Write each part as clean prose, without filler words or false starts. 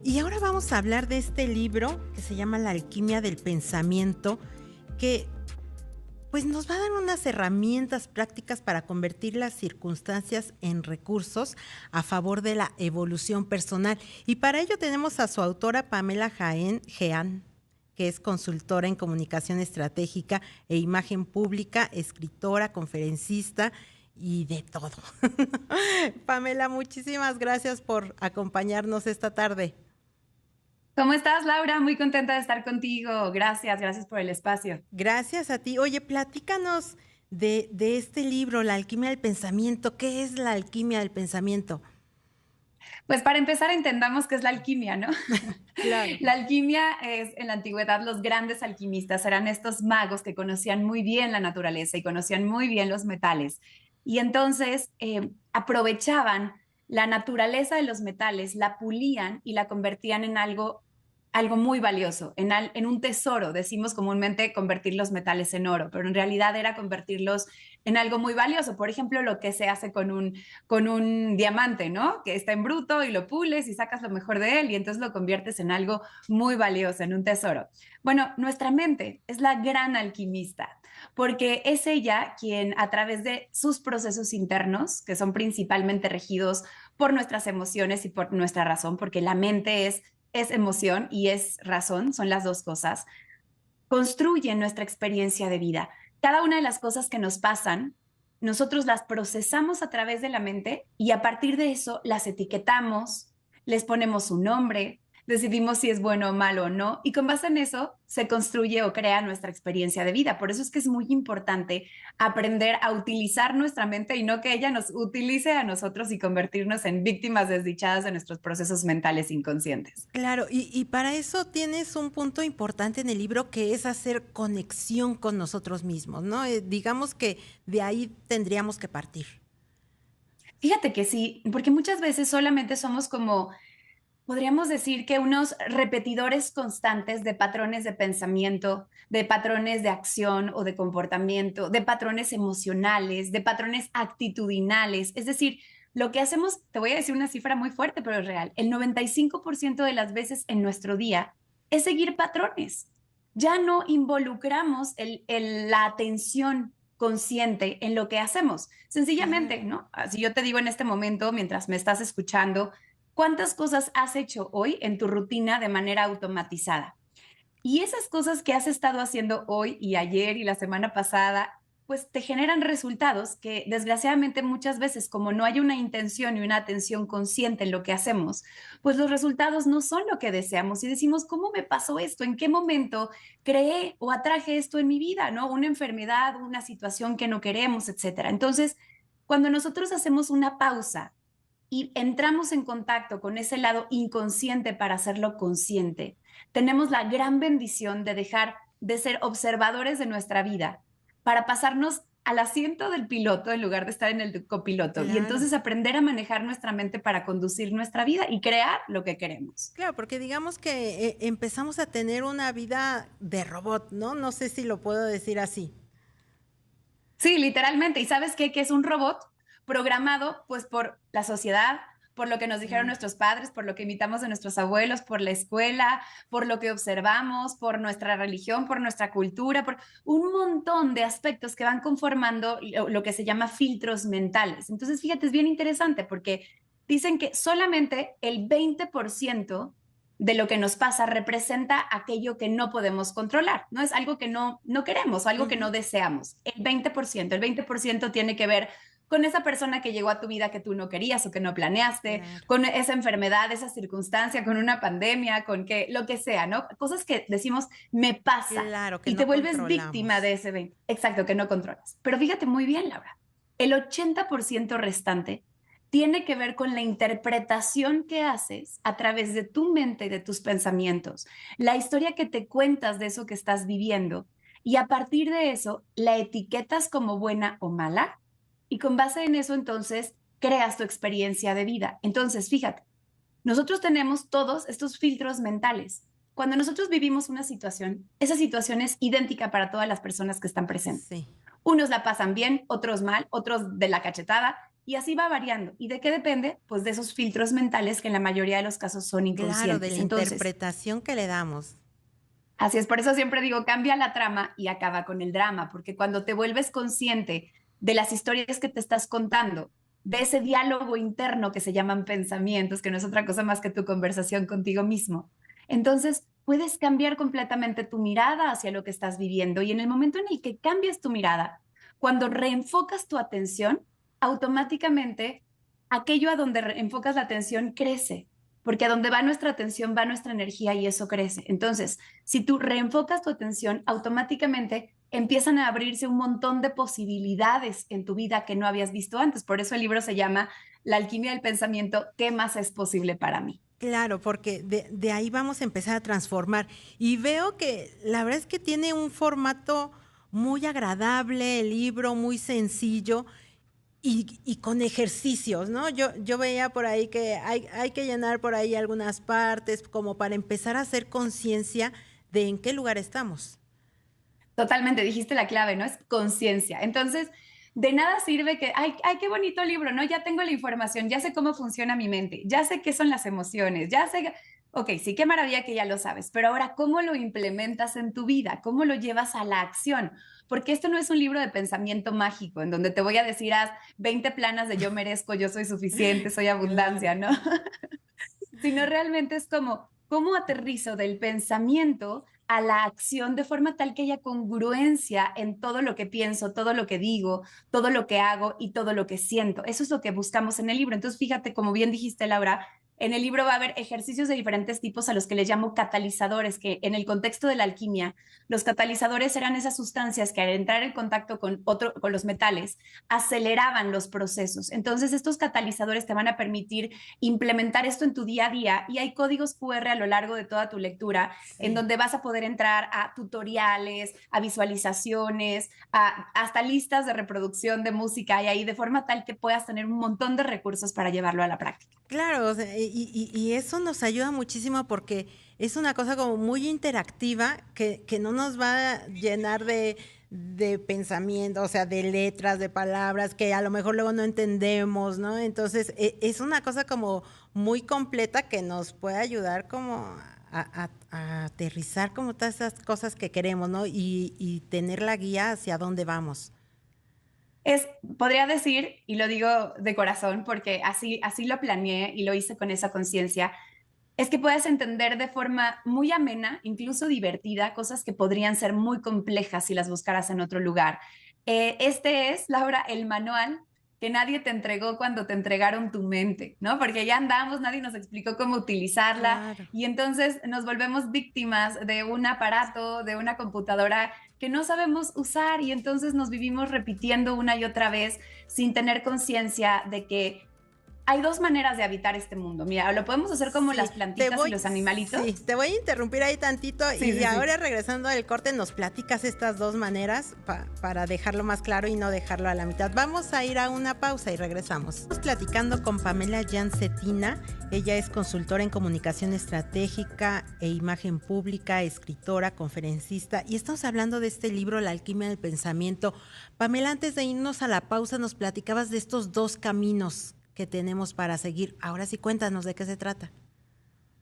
Y ahora vamos a hablar de este libro que se llama La alquimia del pensamiento, que pues nos va a dar unas herramientas prácticas para convertir las circunstancias en recursos a favor de la evolución personal. Y para ello tenemos a su autora Pamela Jean, que es consultora en comunicación estratégica e imagen pública, escritora, conferencista y de todo. Pamela, muchísimas gracias por acompañarnos esta tarde. ¿Cómo estás, Laura? Muy contenta de estar contigo. Gracias por el espacio. Gracias a ti. Oye, platícanos de este libro, La alquimia del pensamiento. ¿Qué es la alquimia del pensamiento? Pues para empezar, entendamos qué es la alquimia, ¿no? Claro. La alquimia es, en la antigüedad, los grandes alquimistas eran estos magos que conocían muy bien la naturaleza y conocían muy bien los metales. Y entonces aprovechaban la naturaleza de los metales, la pulían y la convertían en algo muy valioso, en un tesoro. Decimos comúnmente convertir los metales en oro, pero en realidad era convertirlos en algo muy valioso. Por ejemplo, lo que se hace con un diamante, ¿no? Que está en bruto y lo pules y sacas lo mejor de él y entonces lo conviertes en algo muy valioso, en un tesoro. Bueno, nuestra mente es la gran alquimista porque es ella quien a través de sus procesos internos, que son principalmente regidos por nuestras emociones y por nuestra razón, porque la mente es emoción y es razón, son las dos cosas, construyen nuestra experiencia de vida. Cada una de las cosas que nos pasan, nosotros las procesamos a través de la mente y a partir de eso las etiquetamos, les ponemos un nombre, decidimos si es bueno o malo o no, y con base en eso se construye o crea nuestra experiencia de vida. Por eso es que es muy importante aprender a utilizar nuestra mente y no que ella nos utilice a nosotros y convertirnos en víctimas desdichadas de nuestros procesos mentales inconscientes. Claro, y para eso tienes un punto importante en el libro que es hacer conexión con nosotros mismos, ¿no? Digamos que de ahí tendríamos que partir. Fíjate que sí, porque muchas veces solamente somos como podríamos decir que unos repetidores constantes de patrones de pensamiento, de patrones de acción o de comportamiento, de patrones emocionales, de patrones actitudinales. Es decir, lo que hacemos, te voy a decir una cifra muy fuerte, pero es real, el 95% de las veces en nuestro día es seguir patrones. Ya no involucramos la atención consciente en lo que hacemos. Sencillamente, Claro. ¿no? Si yo te digo en este momento, mientras me estás escuchando, ¿cuántas cosas has hecho hoy en tu rutina de manera automatizada? Y esas cosas que has estado haciendo hoy y ayer y la semana pasada, pues te generan resultados que desgraciadamente muchas veces, como no hay una intención y una atención consciente en lo que hacemos, pues los resultados no son lo que deseamos y decimos, ¿cómo me pasó esto? ¿En qué momento creé o atraje esto en mi vida? ¿No? Una enfermedad, una situación que no queremos, etcétera. Entonces, cuando nosotros hacemos una pausa y entramos en contacto con ese lado inconsciente para hacerlo consciente, tenemos la gran bendición de dejar de ser observadores de nuestra vida para pasarnos al asiento del piloto en lugar de estar en el copiloto y Claro. entonces aprender a manejar nuestra mente para conducir nuestra vida y crear lo que queremos. Claro, porque digamos que empezamos a tener una vida de robot, ¿no? No sé si lo puedo decir así. Sí, literalmente. ¿Y sabes qué? Que es un robot programado pues por la sociedad, por lo que nos dijeron Claro. nuestros padres, por lo que imitamos de nuestros abuelos, por la escuela, por lo que observamos, por nuestra religión, por nuestra cultura, por un montón de aspectos que van conformando lo que se llama filtros mentales. Entonces, fíjate, es bien interesante porque dicen que solamente el 20% de lo que nos pasa representa aquello que no podemos controlar, ¿no? Es algo que no queremos o algo que no Ujú. deseamos. El 20% tiene que ver con esa persona que llegó a tu vida que tú no querías o que no planeaste, Claro. con esa enfermedad, esa circunstancia, con una pandemia, con que lo que sea, ¿no? Cosas que decimos, me pasa, Claro, que y te no vuelves víctima controlamos. de ese 20. Exacto, que no controlas. Pero fíjate muy bien, Laura, el 80% restante tiene que ver con la interpretación que haces a través de tu mente y de tus pensamientos, la historia que te cuentas de eso que estás viviendo y a partir de eso la etiquetas como buena o mala y con base en eso entonces creas tu experiencia de vida. Entonces, fíjate, nosotros tenemos todos estos filtros mentales. Cuando nosotros vivimos una situación, esa situación es idéntica para todas las personas que están presentes. Sí. Unos la pasan bien, otros mal, otros de la cachetada, y así va variando. ¿Y de qué depende? Pues de esos filtros mentales que en la mayoría de los casos son Claro, de inconscientes. la Entonces, interpretación que le damos. así es, por eso siempre digo, cambia la trama y acaba con el drama, porque cuando te vuelves consciente de las historias que te estás contando, de ese diálogo interno que se llaman pensamientos, que no es otra cosa más que tu conversación contigo mismo, entonces puedes cambiar completamente tu mirada hacia lo que estás viviendo. Y en el momento en el que cambias tu mirada, cuando reenfocas tu atención, automáticamente aquello a donde enfocas la atención crece, porque a donde va nuestra atención va nuestra energía y eso crece. Entonces, si tú reenfocas tu atención, automáticamente empiezan a abrirse un montón de posibilidades en tu vida que no habías visto antes. Por eso el libro se llama La alquimia del pensamiento, ¿qué más es posible para mí? Claro, porque de ahí vamos a empezar a transformar. Y veo que la verdad es que tiene un formato muy agradable, el libro muy sencillo y con ejercicios, ¿no? Yo veía por ahí que hay que llenar por ahí algunas partes como para empezar a hacer conciencia de en qué lugar estamos. Totalmente, dijiste la clave, ¿no? Es conciencia. Entonces, de nada sirve que, ay, qué bonito libro, ¿no? Ya tengo la información, ya sé cómo funciona mi mente, ya sé qué son las emociones, ya sé, ok, sí, qué maravilla que ya lo sabes, pero ahora, ¿cómo lo implementas en tu vida? ¿Cómo lo llevas a la acción? Porque esto no es un libro de pensamiento mágico en donde te voy a decir, haz 20 planas de yo merezco, yo soy suficiente, soy abundancia, Claro. ¿no? Sino realmente es como, ¿cómo aterrizo del pensamiento a la acción de forma tal que haya congruencia en todo lo que pienso, todo lo que digo, todo lo que hago y todo lo que siento? Eso es lo que buscamos en el libro. Entonces, fíjate, como bien dijiste, Laura, en el libro va a haber ejercicios de diferentes tipos a los que les llamo catalizadores, que en el contexto de la alquimia, los catalizadores eran esas sustancias que al entrar en contacto con los metales aceleraban los procesos. Entonces, estos catalizadores te van a permitir implementar esto en tu día a día y hay códigos QR a lo largo de toda tu lectura en Sí. donde vas a poder entrar a tutoriales, a visualizaciones, hasta listas de reproducción de música y ahí de forma tal que puedas tener un montón de recursos para llevarlo a la práctica. Claro, o sea, y eso nos ayuda muchísimo porque es una cosa como muy interactiva que no nos va a llenar de pensamiento, o sea, de letras, de palabras que a lo mejor luego no entendemos, ¿no? Entonces, es una cosa como muy completa que nos puede ayudar como a aterrizar como todas esas cosas que queremos, ¿no? Y tener la guía hacia dónde vamos. Es, podría decir, y lo digo de corazón porque así lo planeé y lo hice con esa conciencia, es que puedas entender de forma muy amena, incluso divertida, cosas que podrían ser muy complejas si las buscaras en otro lugar. Este es, Laura, el manual que nadie te entregó cuando te entregaron tu mente, ¿no? Porque ya andamos, nadie nos explicó cómo utilizarla Claro. y entonces nos volvemos víctimas de un aparato, de una computadora que no sabemos usar y entonces nos vivimos repitiendo una y otra vez sin tener conciencia de que hay dos maneras de habitar este mundo. Mira, lo podemos hacer como Sí, las plantitas y los sí, animalitos. te voy a interrumpir ahí tantito Sí, y sí, sí. ahora regresando del corte nos platicas estas dos maneras para dejarlo más claro y no dejarlo a la mitad. Vamos a ir a una pausa y regresamos. Estamos platicando con Pamela Jancetina. Ella es consultora en comunicación estratégica e imagen pública, escritora, conferencista y estamos hablando de este libro, La alquimia del pensamiento. Pamela, antes de irnos a la pausa nos platicabas de estos dos caminos que tenemos para seguir. Ahora sí cuéntanos de qué se trata.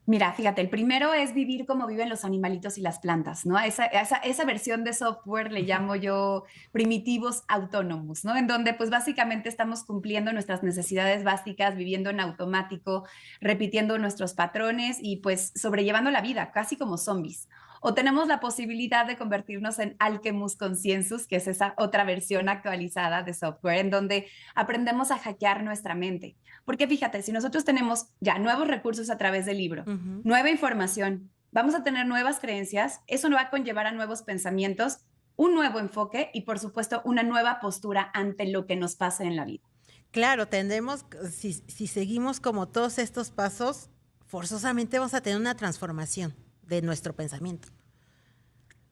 Mira, fíjate, el primero es vivir como viven los animalitos y las plantas, ¿no? Esa versión de software le llamo yo primitivos autónomos, ¿no? En donde pues básicamente estamos cumpliendo nuestras necesidades básicas, viviendo en automático, repitiendo nuestros patrones y pues sobrellevando la vida, casi como zombies. O tenemos la posibilidad de convertirnos en Alchemus Consciensus, que es esa otra versión actualizada de software, en donde aprendemos a hackear nuestra mente. Porque fíjate, si nosotros tenemos ya nuevos recursos a través del libro, Ujú. nueva información, vamos a tener nuevas creencias, eso nos va a conllevar a nuevos pensamientos, un nuevo enfoque y por supuesto una nueva postura ante lo que nos pasa en la vida. Claro, tendremos, si seguimos como todos estos pasos, forzosamente vamos a tener una transformación de nuestro pensamiento.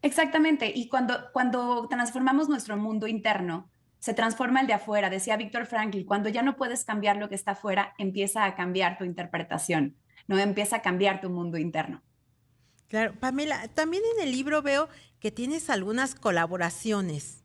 Exactamente, y cuando transformamos nuestro mundo interno, se transforma el de afuera. Decía Víctor Frankl, cuando ya no puedes cambiar lo que está afuera, empieza a cambiar tu interpretación, no empieza a cambiar tu mundo interno. Claro, Pamela, también en el libro veo que tienes algunas colaboraciones.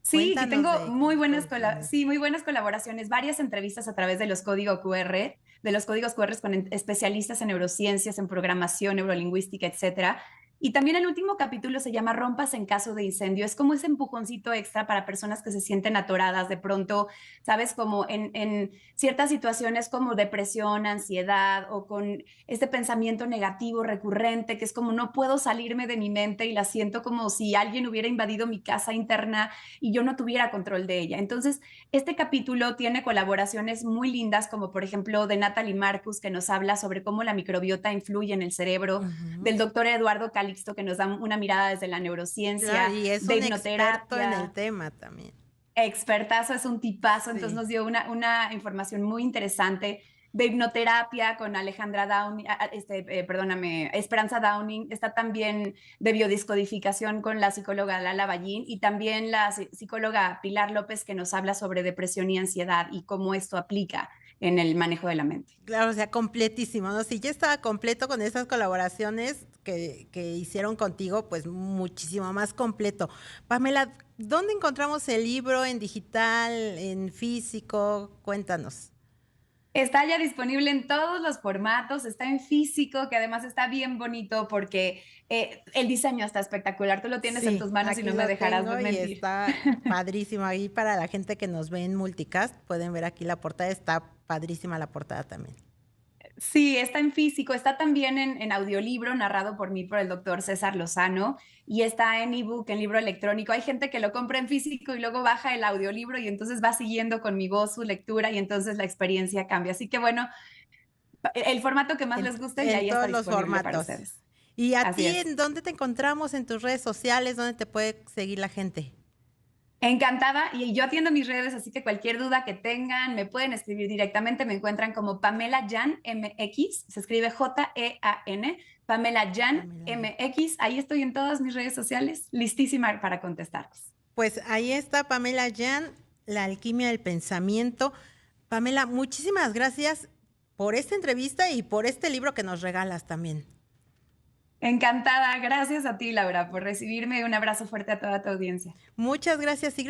Sí, que Cuéntanos tengo de muy buenas, Colquín. sí, muy buenas colaboraciones, varias entrevistas a través de los códigos QR, de los códigos QR con especialistas en neurociencias, en programación, neurolingüística, etcétera. Y también el último capítulo se llama Rompas en caso de incendio. Es como ese empujoncito extra para personas que se sienten atoradas de pronto, sabes, como en ciertas situaciones como depresión, ansiedad o con este pensamiento negativo recurrente, que es como no puedo salirme de mi mente y la siento como si alguien hubiera invadido mi casa interna y yo no tuviera control de ella. Entonces, este capítulo tiene colaboraciones muy lindas, como por ejemplo de Natalie Marcus, que nos habla sobre cómo la microbiota influye en el cerebro, Ujú. del doctor Eduardo Calixto, que nos da una mirada desde la Claro, neurociencia, y es de un experto en el hipnoterapia. tema también. Expertazo, es un tipazo, entonces Sí. nos dio una información muy interesante de hipnoterapia con Alejandra Downing, perdóname, Esperanza Downing, está también de biodiscodificación con la psicóloga Lala Ballín y también la psicóloga Pilar López que nos habla sobre depresión y ansiedad y cómo esto aplica en el manejo de la mente. Claro, o sea, completísimo, ¿no? Si ya estaba completo con esas colaboraciones que hicieron contigo, pues muchísimo más completo. Pamela, ¿dónde encontramos el libro? ¿En digital? ¿En físico? Cuéntanos. Está ya disponible en todos los formatos, está en físico, que además está bien bonito porque el diseño está espectacular. Tú lo tienes en Sí, tus manos y aquí no me lo dejarás de tengo y mentir. está padrísimo. Ahí para la gente que nos ve en multicast, pueden ver aquí la portada, está padrísima la portada también. Sí, está en físico, está también en audiolibro narrado por mí, por el doctor César Lozano, y está en ebook, en libro electrónico. Hay gente que lo compra en físico y luego baja el audiolibro y entonces va siguiendo con mi voz su lectura y entonces la experiencia cambia. Así que bueno, el formato que más les guste y En ahí está todos los disponible para formatos. ustedes. ¿Y a Así ti es. en dónde te encontramos en tus redes sociales? ¿Dónde te puede seguir la gente? Encantada y yo atiendo mis redes, así que cualquier duda que tengan me pueden escribir directamente. Me encuentran como Pamela Jan MX, se escribe Jean, Pamela Jan Pamela ya. MX. Ahí estoy en todas mis redes sociales, listísima para contestarles. Pues ahí está Pamela Jan, La alquimia del pensamiento. Pamela, muchísimas gracias por esta entrevista y por este libro que nos regalas también. Encantada, gracias a ti, Laura, por recibirme. Un abrazo fuerte a toda tu audiencia. Muchas gracias y